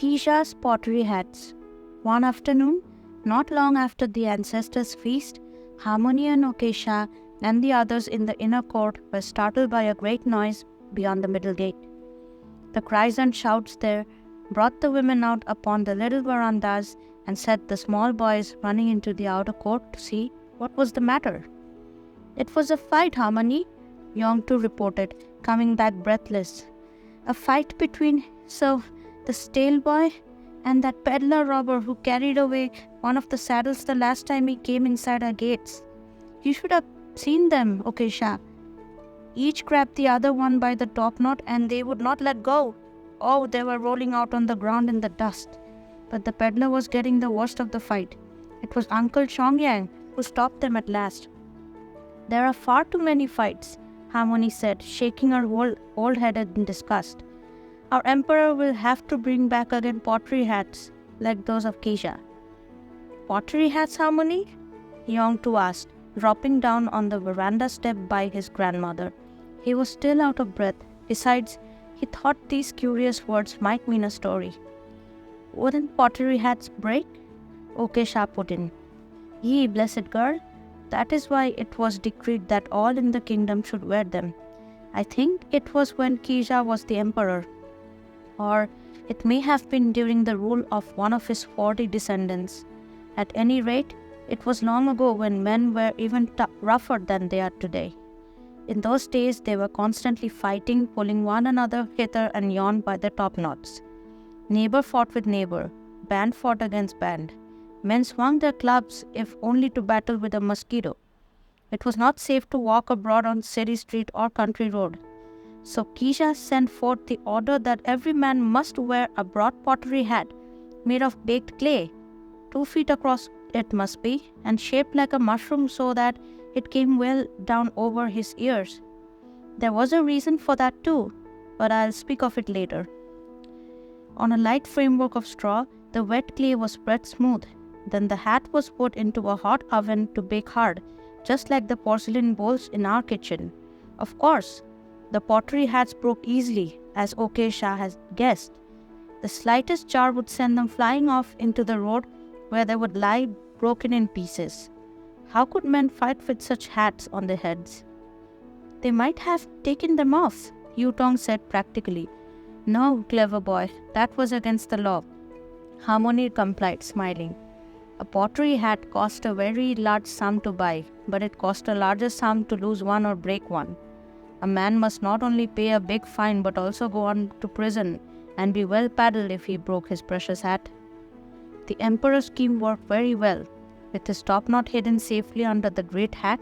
Keisha's pottery hats. One afternoon, not long after the ancestors' feast, Harmony and Okesha and the others in the inner court were startled by a great noise beyond the middle gate. The cries and shouts there brought the women out upon the little verandas and set the small boys running into the outer court to see what was the matter. "It was a fight, Harmony," Yongtu reported, coming back breathless. "A fight between the stale boy and that peddler robber who carried away one of the saddles the last time he came inside our gates. You should have seen them, Okesha. Each grabbed the other one by the top knot and they would not let go. Oh, they were rolling out on the ground in the dust. But the peddler was getting the worst of the fight. It was Uncle Chongyang who stopped them at last." "There are far too many fights," Harmony said, shaking her old head in disgust. "Our emperor will have to bring back again pottery hats like those of Keisha." "Pottery hats, Harmony?" Yongtu asked, dropping down on the veranda step by his grandmother. He was still out of breath. Besides, he thought these curious words might mean a story. "Wouldn't pottery hats break?" Okesha put in. "Ye blessed girl, that is why it was decreed that all in the kingdom should wear them. I think it was when Keisha was the emperor. Or it may have been during the rule of one of his 40 descendants. At any rate, it was long ago when men were even rougher than they are today. In those days, they were constantly fighting, pulling one another hither and yon by the top knots. Neighbor fought with neighbor, band fought against band. Men swung their clubs if only to battle with a mosquito. It was not safe to walk abroad on city street or country road. So Keisha sent forth the order that every man must wear a broad pottery hat made of baked clay. 2 feet across it must be, and shaped like a mushroom so that it came well down over his ears. There was a reason for that too, but I'll speak of it later. On a light framework of straw, the wet clay was spread smooth. Then the hat was put into a hot oven to bake hard, just like the porcelain bowls in our kitchen. Of course, the pottery hats broke easily, as Okesha has guessed. The slightest jar would send them flying off into the road, where they would lie broken in pieces. How could men fight with such hats on their heads? "They might have taken them off," Yutong said practically. "No, clever boy, that was against the law." Harmony complied, smiling. "A pottery hat cost a very large sum to buy, but it cost a larger sum to lose one or break one. A man must not only pay a big fine but also go on to prison and be well paddled if he broke his precious hat." The emperor's scheme worked very well. With his top knot hidden safely under the great hat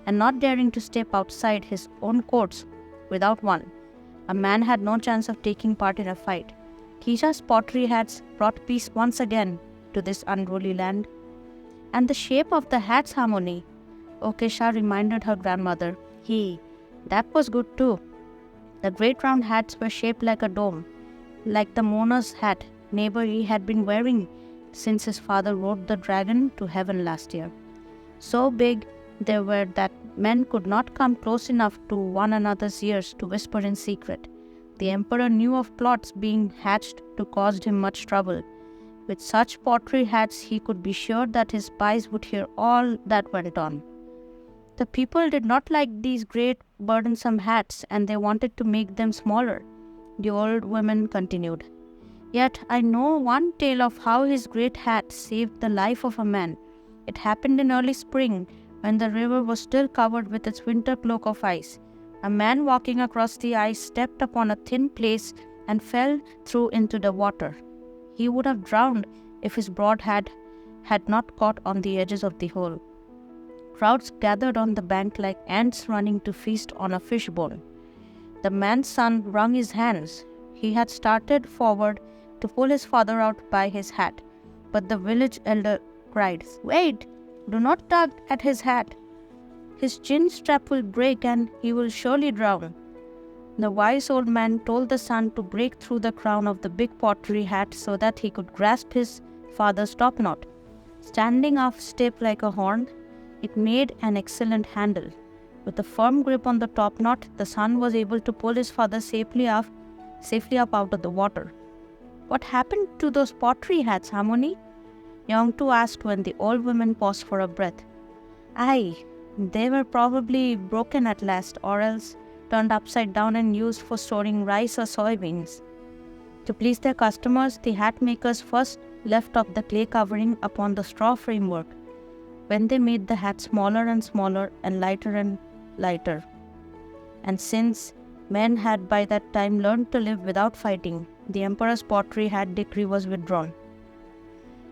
and not daring to step outside his own courts without one, a man had no chance of taking part in a fight. Keisha's pottery hats brought peace once again to this unruly land. "And the shape of the hats, Harmony," Okesha reminded her grandmother. That was good too. The great round hats were shaped like a dome, like the mourner's hat neighbor he had been wearing since his father rode the dragon to heaven last year. So big they were that men could not come close enough to one another's ears to whisper in secret. The emperor knew of plots being hatched to cause him much trouble. With such pottery hats, he could be sure that his spies would hear all that went on. The people did not like these great, burdensome hats, and they wanted to make them smaller, the old woman continued. Yet I know one tale of how his great hat saved the life of a man. It happened in early spring, when the river was still covered with its winter cloak of ice. A man walking across the ice stepped upon a thin place and fell through into the water. He would have drowned if his broad hat had not caught on the edges of the hole. Crowds gathered on the bank like ants running to feast on a fishbone. The man's son wrung his hands. He had started forward to pull his father out by his hat, but the village elder cried, "Wait! Do not tug at his hat. His chin strap will break and he will surely drown." The wise old man told the son to break through the crown of the big pottery hat so that he could grasp his father's topknot. Standing up stiff like a horn, it made an excellent handle. With a firm grip on the topknot, the son was able to pull his father safely up out of the water. "What happened to those pottery hats, Harmony?" Yongtu asked when the old woman paused for a breath. "Aye, they were probably broken at last, or else turned upside down and used for storing rice or soybeans." To please their customers, the hat makers first left off the clay covering upon the straw framework, when they made the hat smaller and smaller and lighter. And since men had by that time learned to live without fighting, the emperor's pottery hat decree was withdrawn.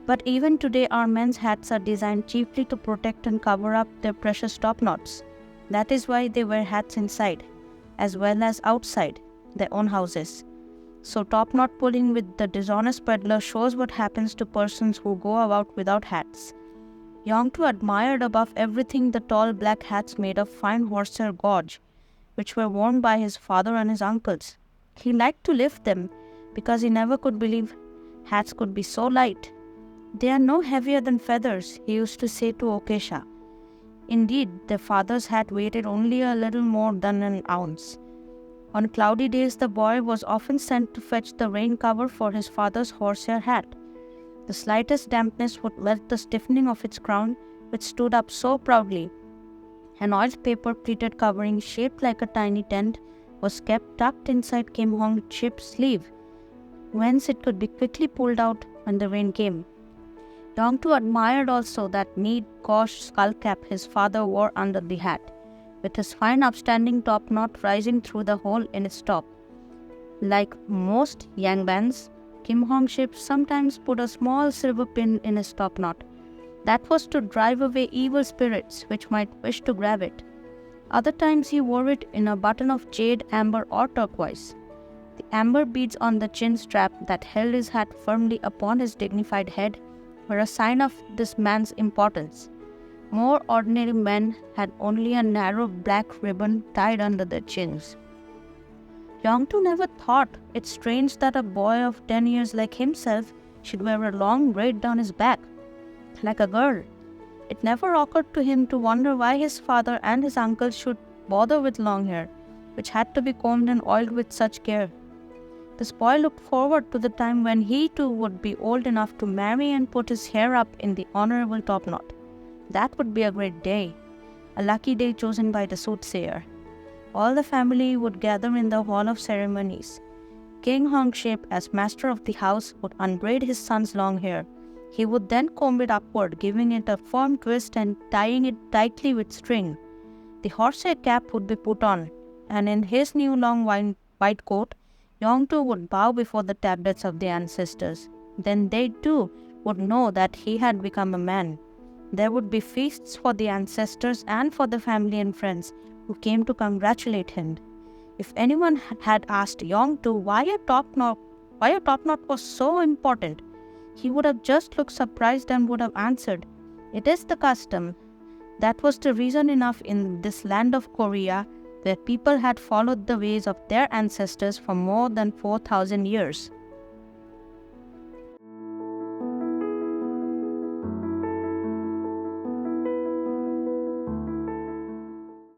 But even today, our men's hats are designed chiefly to protect and cover up their precious topknots. That is why they wear hats inside, as well as outside their own houses. So topknot pulling with the dishonest peddler shows what happens to persons who go about without hats. Yongtu admired above everything the tall black hats made of fine horsehair gauze, which were worn by his father and his uncles. He liked to lift them because he never could believe hats could be so light. "They are no heavier than feathers," he used to say to Okesha. Indeed, their father's hat weighed only a little more than an ounce. On cloudy days, the boy was often sent to fetch the rain cover for his father's horsehair hat. The slightest dampness would melt the stiffening of its crown, which stood up so proudly. An oiled paper pleated covering, shaped like a tiny tent, was kept tucked inside Kim Hong's ship's sleeve, whence it could be quickly pulled out when the rain came. Yongtu admired also that neat gauze skull cap his father wore under the hat, with his fine upstanding top knot rising through the hole in its top. Like most yangbands, Kim Hong ship sometimes put a small silver pin in his top knot. That was to drive away evil spirits which might wish to grab it. Other times he wore it in a button of jade, amber or turquoise. The amber beads on the chin strap that held his hat firmly upon his dignified head were a sign of this man's importance. More ordinary men had only a narrow black ribbon tied under their chins. Yongtu never thought it strange that a boy of 10 years like himself should wear a long braid down his back, like a girl. It never occurred to him to wonder why his father and his uncles should bother with long hair, which had to be combed and oiled with such care. This boy looked forward to the time when he too would be old enough to marry and put his hair up in the honorable topknot. That would be a great day, a lucky day chosen by the soothsayer. All the family would gather in the hall of ceremonies. King Hongship, as master of the house, would unbraid his son's long hair. He would then comb it upward, giving it a firm twist and tying it tightly with string. The horsehair cap would be put on, and in his new long white coat, Yongtu would bow before the tablets of the ancestors. Then they too would know that he had become a man. There would be feasts for the ancestors and for the family and friends who came to congratulate him. If anyone had asked Yongtu why a topknot was so important, he would have just looked surprised and would have answered, "It is the custom." That was the reason enough in this land of Korea, where people had followed the ways of their ancestors for more than 4,000 years.